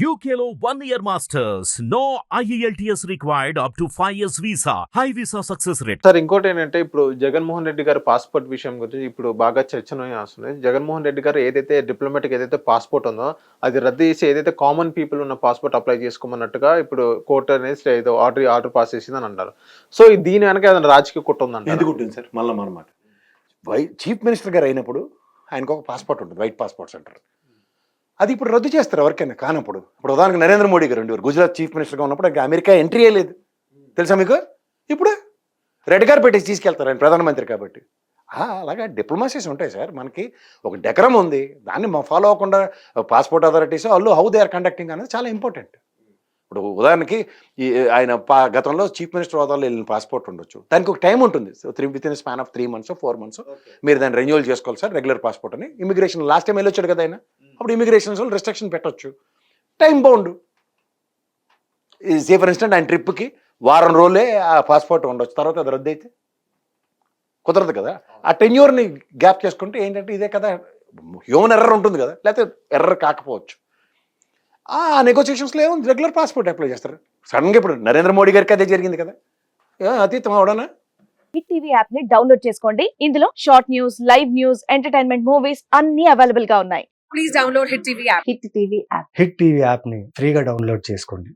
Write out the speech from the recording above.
UKLO 1 year masters. No IELTS required up to 5 years visa. High visa success rate. Sir ఇంకోటి ఏంటంటే ఇప్పుడు జగన్మోహన్ రెడ్డి గారి passport విషయం గురించి ఇప్పుడు బాగా చర్చనీయాంశం. జగన్మోహన్ రెడ్డి గారు ఏదైతే డిప్లొమాటిక్ ఏదైతే పాస్పోర్ట్ ఉందో అది రద్దు చేసి ఏదైతే కామన్ పీపుల్ ఉన్న పాస్పోర్ట్ అప్లై చేసుకోమన్నట్టుగా ఇప్పుడు కోర్టు అనేది ఏదో ఆర్డర్ పాస్ చేసిందని అంటారు. సో దీని వెనక ఏదైనా రాజకీయ కుట్ర ఉందండి? ఎందుకు ఉంటుంది సార్? మళ్ళీ మనమాట చీఫ్ మినిస్టర్ గారు అయినప్పుడు ఆయనకు ఒక పాస్పోర్ట్ ఉంటుంది, వైట్ పాస్పోర్ట్స్ అంటారు. అది ఇప్పుడు రద్దు చేస్తారు ఎవరికైనా కానప్పుడు. ఇప్పుడు ఉదాహరణకు నరేంద్ర మోడీ గారు ఉండేవారు గుజరాత్ చీఫ్ మినిస్టర్గా ఉన్నప్పుడు అమెరికా ఎంట్రీ లేదు, తెలుసా మీకు? ఇప్పుడు రెడ్ కార్పెట్ తీసుకెళ్తారు ఆయన ప్రధానమంత్రి కాబట్టి. అలాగా డిప్లొమసీస్ ఉంటాయి సార్. మనకి ఒక డెకరం ఉంది, దాన్ని ఫాలో అవ్వకుండా పాస్పోర్ట్ అథారిటీస్ వాళ్ళు హౌ దే ఆర్ కండక్టింగ్ అనేది చాలా ఇంపార్టెంట్. ఇప్పుడు ఉదాహరణకి ఆయన గతంలో చీఫ్ మినిస్టర్ హోదాలో వెళ్ళిన పాస్పోర్ట్ ఉండొచ్చు, దానికి ఒక టైం ఉంటుంది. With in span of 3 months 4 months మీరు దాన్ని రెన్యూవల్ చేసుకోవాలి సార్ రెగ్యులర్ పాస్పోర్ట్ అని. ఇమిగ్రేషన్ లాస్ట్ టైం వెళ్ళొచ్చాడు కదా ఆయన, అప్పుడు ఇమిగ్రేషన్స్ వాళ్ళు రిస్ట్రిక్షన్ పెట్టొచ్చు, time bound. Say for instant ఆయన ట్రిప్కి వారం రోజులే ఆ పాస్పోర్ట్ ఉండొచ్చు, తర్వాత అది రద్దు అయితే కుదరదు కదా. ఆ టెన్యూర్ని గ్యాప్ చేసుకుంటే ఏంటంటే ఇదే కదా, హ్యూమన్ ఎర్రర్ ఉంటుంది కదా, లేకపోతే ఎర్రర్ కాకపోవచ్చు. ఆ నెగోసియేషన్స్లో ఏమో రెగ్యులర్ పాస్పోర్ట్ అప్లై చేస్తారు. సడన్గా ఇప్పుడు నరేంద్ర మోడీ గారికి అదే జరిగింది కదా, అతీతం అవడనా? హిట్ టీవీ యాప్ ని డౌన్లోడ్ చేసుకోండి. ఇందులో short news, live news, entertainment movies అన్ని అవైలబుల్ గా ఉన్నాయి. Please download hit TV app. Hit TV app hit TV app ని ఫ్రీగా డౌన్లోడ్ చేసుకోండి.